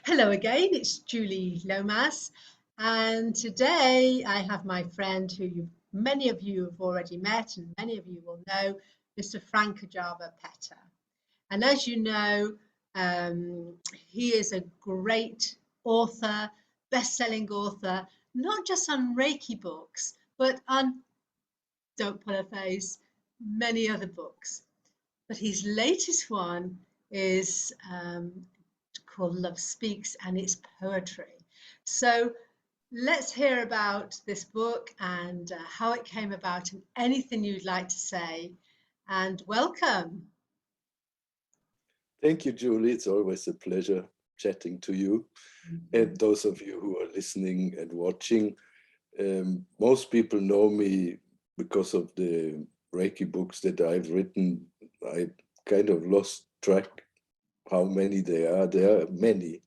Hello again, it's Julie Lomas, and today I have my friend many of you have already met and many of you will know, Mr. Frank Arjava Petter. And as you know, he is a great author, best-selling author, not just on Reiki books, but on, don't pull a face, many other books. But his latest one is called Love Speaks, and it's poetry. So let's hear about this book and how it came about and anything you'd like to say. And welcome. Thank you, Julie. It's always a pleasure chatting to you. And those of you who are listening and watching, most people know me because of the Reiki books that I've written. I kind of lost track how many there are. There are many,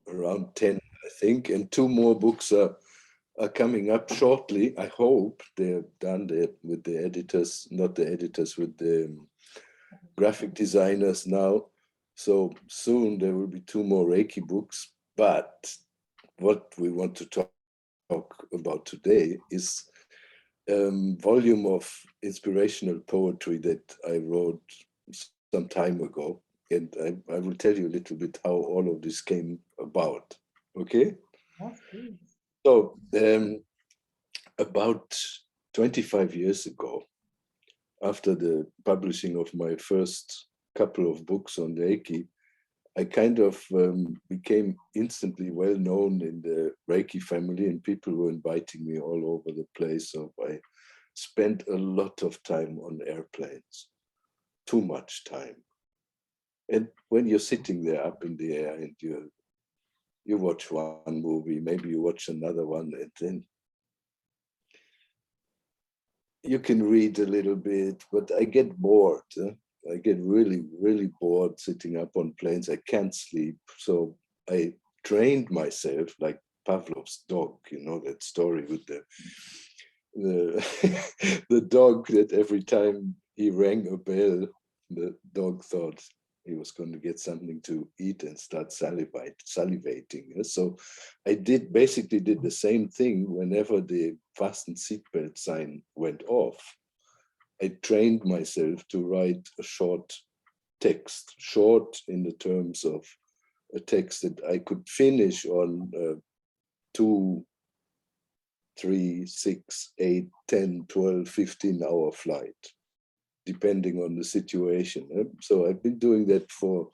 around 10, I think, and 2 more books are coming up shortly. I hope they're done with the editors, not the editors, with the graphic designers now. So soon there will be 2 more Reiki books. But what we want to talk about today is volume of inspirational poetry that I wrote some time ago. And I will tell you a little bit how all of this came about. Okay? Yes, please. So about 25 years ago, after the publishing of my first couple of books on Reiki, I kind of became instantly well known in the Reiki family, and people were inviting me all over the place. So I spent a lot of time on airplanes, too much time. And when you're sitting there up in the air and you watch one movie, maybe you watch another one, and then you can read a little bit, but I get bored. I get really, really bored sitting up on planes. I can't sleep. So I trained myself like Pavlov's dog, you know, that story with the the dog that every time he rang a bell, the dog thought he was going to get something to eat and start salivating. So I basically did the same thing whenever the fasten seatbelt sign went off. I trained myself to write a short text, short in the terms of a text that I could finish on 2, 3, 6, 8, 10, 12, 15-hour flight, depending on the situation. So I've been doing that for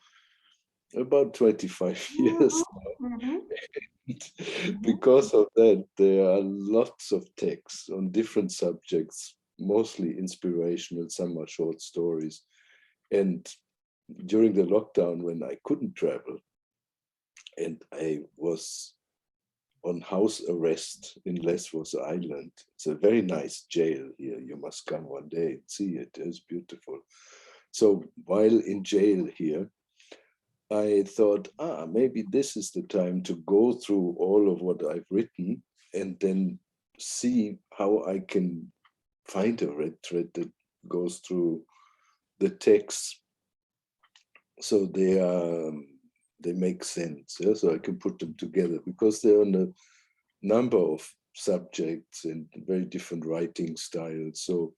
about 25 years now. Because of that, there are lots of texts on different subjects, mostly inspirational, some are short stories. And during the lockdown, when I couldn't travel and I was on house arrest in Lesvos Island, it's a very nice jail here. You must come one day and see it. It's beautiful. So while in jail here, I thought, maybe this is the time to go through all of what I've written and then see how I can find a red thread that goes through the text so they make sense. Yeah? So I can put them together because they're on a number of subjects and very different writing styles. So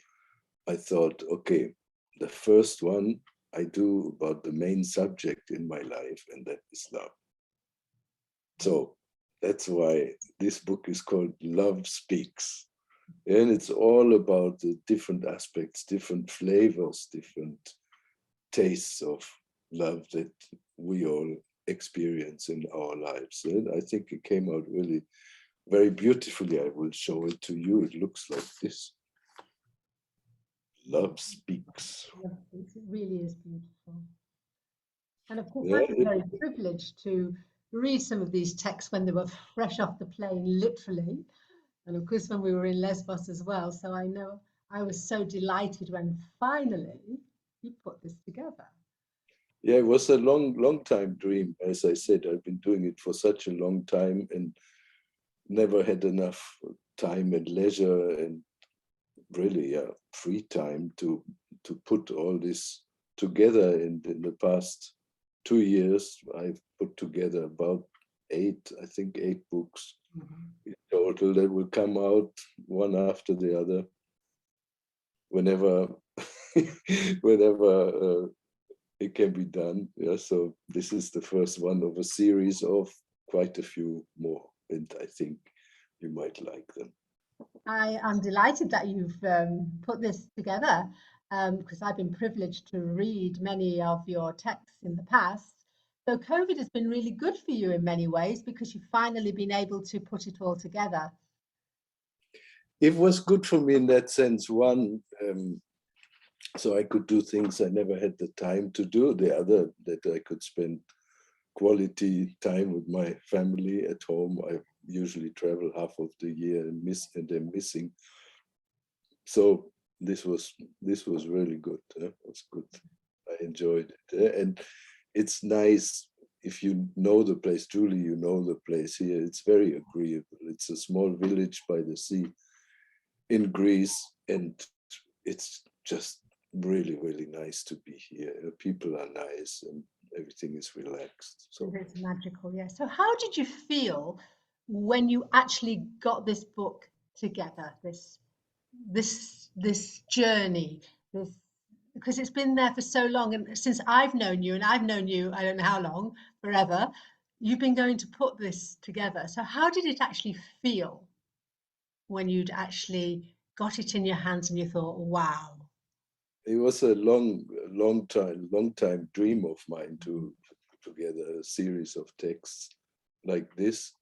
I thought, okay, the first one I do about the main subject in my life, and that is love. So that's why this book is called Love Speaks. And it's all about the different aspects, different flavors, different tastes of love that we all experience in our lives. And I think it came out really very beautifully. I will show it to you. It looks like this. Love Speaks. It really is beautiful. And of course, I was very privileged to read some of these texts when they were fresh off the plane, literally. And of course, when we were in Lesbos as well. So I know I was so delighted when finally you put this together. Yeah, it was a long time dream. As I said, I've been doing it for such a long time and never had enough time and leisure and really free time to put all this together in the past 2 years, I've put together about I think eight books in total that will come out one after the other whenever whenever it can be done. Yeah, so this is the first one of a series of quite a few more, and I think you might like them. I am delighted that you've put this together because I've been privileged to read many of your texts in the past. So COVID has been really good for you in many ways because you've finally been able to put it all together. It was good for me in that sense. One, so I could do things I never had the time to do. The other, that I could spend quality time with my family at home. I usually travel half of the year and I'm missing. So this was really good. It was good. I enjoyed it, and it's nice if you know the place. Julie, you know the place here. It's very agreeable. It's a small village by the sea in Greece, and it's just really, really nice to be here. People are nice and everything is relaxed. So it's magical, yeah. So how did you feel when you actually got this book together, this journey, this because it's been there for so long, and since I've known you, and I've known you, I don't know how long, forever, you've been going to put this together. So how did it actually feel when you'd actually got it in your hands and you thought, wow? it was a long time dream of mine to put together a series of texts like this.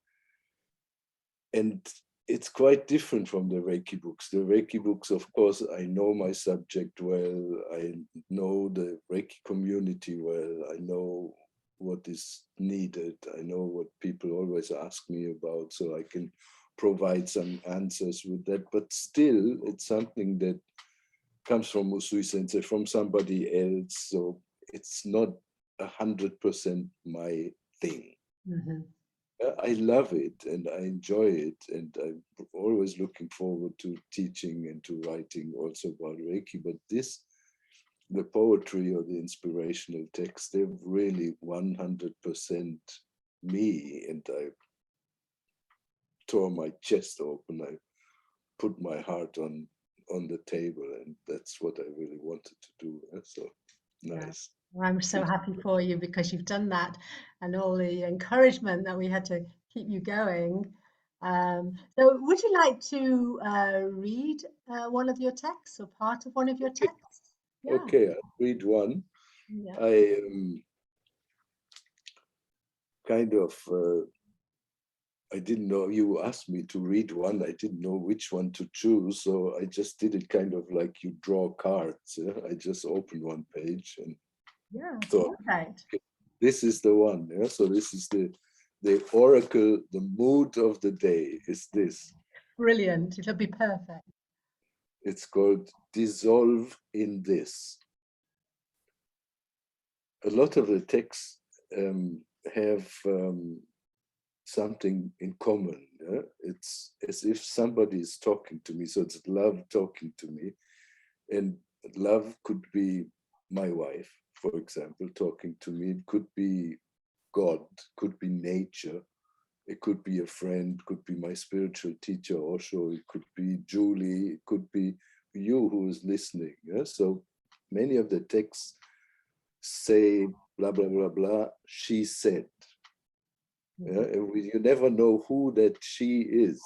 And it's quite different from the Reiki books. The Reiki books, of course, I know my subject well. I know the Reiki community well. I know what is needed. I know what people always ask me about, so I can provide some answers with that. But still, it's something that comes from Usui Sensei, from somebody else. So it's not 100% my thing. Mm-hmm. I love it and I enjoy it, and I'm always looking forward to teaching and to writing also about Reiki. But this, the poetry or the inspirational text, they're really 100% me, and I tore my chest open. I put my heart on the table, and that's what I really wanted to do. So nice. Well, I'm so happy for you because you've done that and all the encouragement that we had to keep you going. So, would you like to read one of your texts or part of one of your texts? Yeah, Okay, I'll read one. yeah. I kind of I didn't know, you asked me to read one. I didn't know which one to choose, so I just did it kind of like you draw cards. Yeah? I just opened one page and Yeah, thought, perfect. okay, this is the one. Yeah, so this is the oracle. The mood of the day is this. Brilliant. It'll be perfect. It's called Dissolve in This. A lot of the texts have something in common. Yeah? It's as if somebody is talking to me. So it's love talking to me. And love could be my wife, for example, talking to me. It could be God, could be nature. It could be a friend, could be my spiritual teacher Osho. It could be Julie. It could be you who is listening. Yeah? So many of the texts say blah, blah, blah, blah, she said. Yeah, you never know who that she is.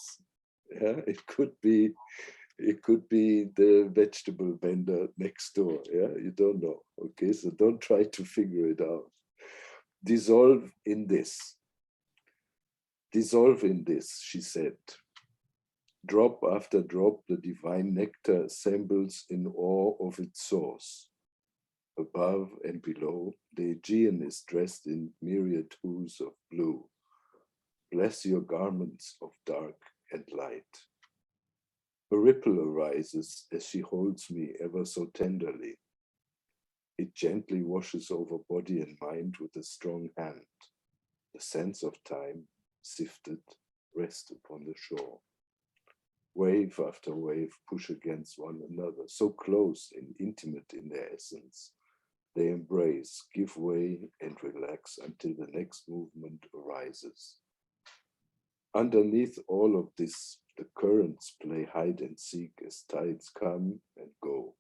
Yeah, it could be the vegetable vendor next door. Yeah, you don't know. Okay, so don't try to figure it out. Dissolve in this. Dissolve in this, she said. Drop after drop, the divine nectar assembles in awe of its source. Above and below, the Aegean is dressed in myriad hues of blue. Bless your garments of dark and light. A ripple arises as she holds me ever so tenderly. It gently washes over body and mind with a strong hand. The sense of time, sifted, rest upon the shore. Wave after wave push against one another, so close and intimate in their essence. They embrace, give way, and relax until the next movement arises. Underneath all of this, the currents play hide and seek as tides come and go.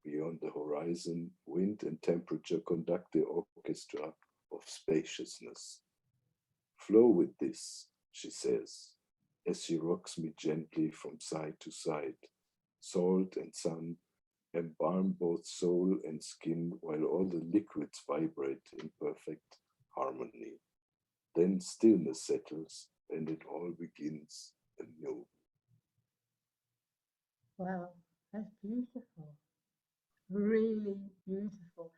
Beyond the horizon, wind and temperature conduct the orchestra of spaciousness. Flow with this, she says, as she rocks me gently from side to side. Salt and sun embalm both soul and skin while all the liquids vibrate in perfect harmony. Then stillness settles and it all begins anew. Wow, that's beautiful. Really beautiful.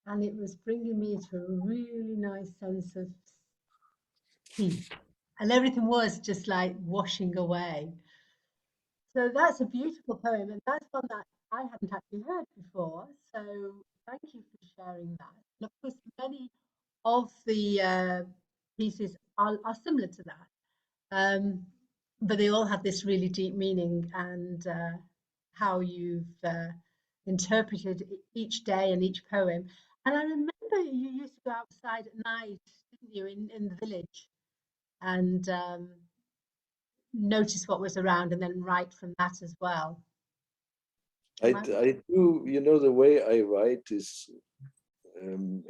And it was bringing me to a really nice sense of peace. And everything was just like washing away. So that's a beautiful poem, and that's one that I hadn't actually heard before. So thank you for sharing that. And of course, many of the pieces are similar to that, but they all have this really deep meaning and how you've interpreted each day and each poem. And I remember you used to go outside at night, didn't you, in the village, and notice what was around and then write from that as well. I do, you know, the way I write is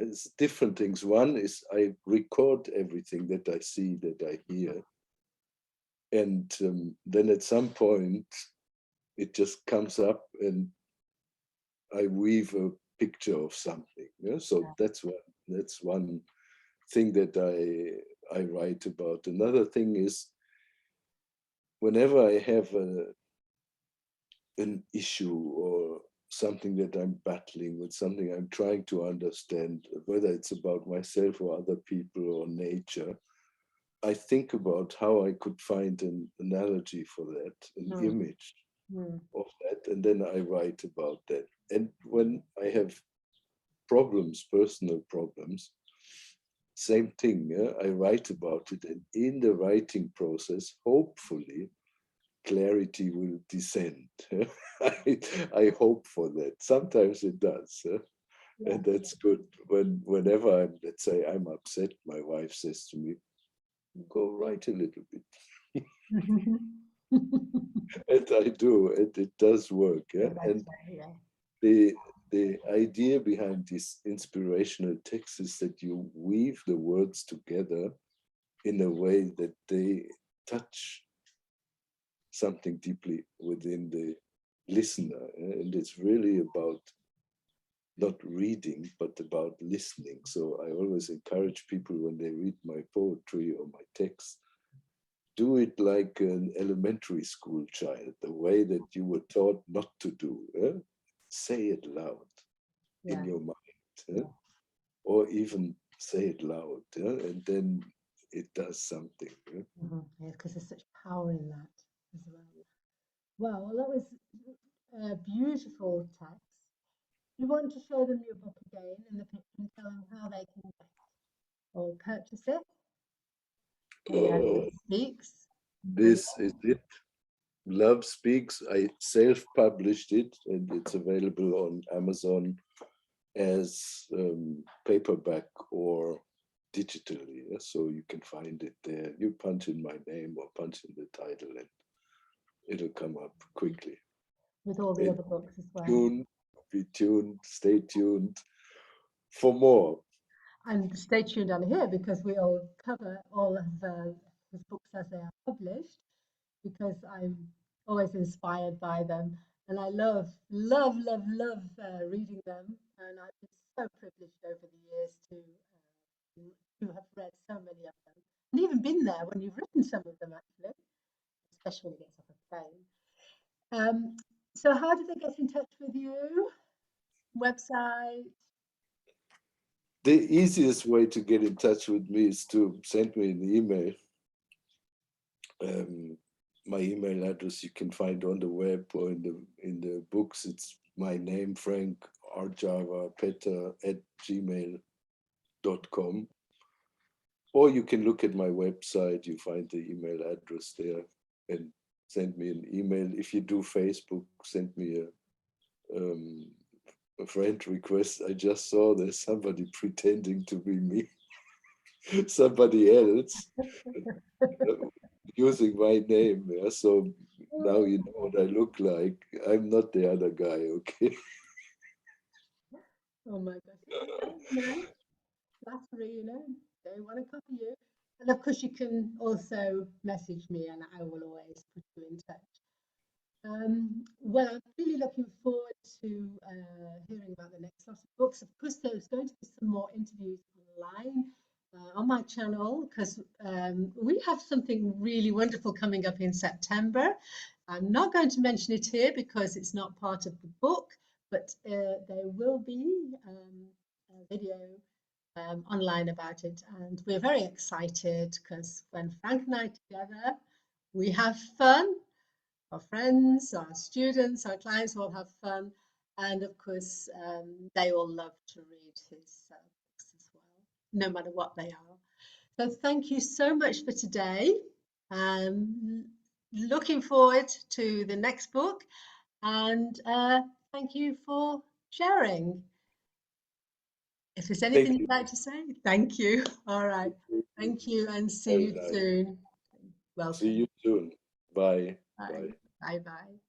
it's different things. One is I record everything that I see, that I hear. And then at some point, it just comes up and I weave a picture of something. Yeah? So that's one thing that I write about. Another thing is whenever I have an issue or something that I'm battling with, something I'm trying to understand, whether it's about myself or other people or nature, I think about how I could find an analogy for that, an image of that, and then I write about that. And when I have problems, personal problems, same thing, yeah? I write about it, and in the writing process, hopefully, clarity will descend. I hope for that. Sometimes it does, and that's good. Whenever I'm, let's say, I'm upset, my wife says to me, "Go write a little bit," and I do, and it does work. Yeah, and the idea behind this inspirational text is that you weave the words together in a way that they touch something deeply within the listener. And it's really about not reading, but about listening. So I always encourage people when they read my poetry or my text, do it like an elementary school child, the way that you were taught not to do. Say it loud in your mind, or even say it loud, and then it does something. Because there's such power in that as well. Wow, well, that was a beautiful text. You want to show them your book again in the picture and tell them how they can get or purchase it? Love Speaks. This is it. Love Speaks. I self-published it, and it's available on Amazon as paperback or digitally. So you can find it there. You punch in my name or punch in the title, and it'll come up quickly. With all the other books as well. Be tuned, stay tuned for more. And stay tuned on here because we'll cover all of his books as they are published, because I'm always inspired by them. And I love reading them. And I've been so privileged over the years to have read so many of them. And even been there when you've written some of them, actually, especially when it gets off a plane. So how do they get in touch with you? Website? The easiest way to get in touch with me is to send me an email. My email address you can find on the web or in the books. It's my name, Frank Arjava Petter @gmail.com. Or you can look at my website, you find the email address there and send me an email. If you do Facebook, send me a friend request, I just saw there's somebody pretending to be me, somebody else using my name. Yeah, so now you know what I look like. I'm not the other guy, okay? Oh my gosh. Okay, no, flattery, you know, they want to copy you. And of course, you can also message me and I will always put you in touch. Well, I'm really looking forward to hearing about the next lot of books. Of course, there's going to be some more interviews online on my channel because we have something really wonderful coming up in September. I'm not going to mention it here because it's not part of the book, but there will be a video online about it. And we're very excited because when Frank and I together, we have fun. Our friends, our students, our clients all have fun. And of course, they all love to read his books as well, no matter what they are. So thank you so much for today. Looking forward to the next book. And thank you for sharing. If there's anything you'd like to say, thank you. All right. Thank you and see you soon. Welcome. See you soon. Bye. Bye. Bye. Bye bye.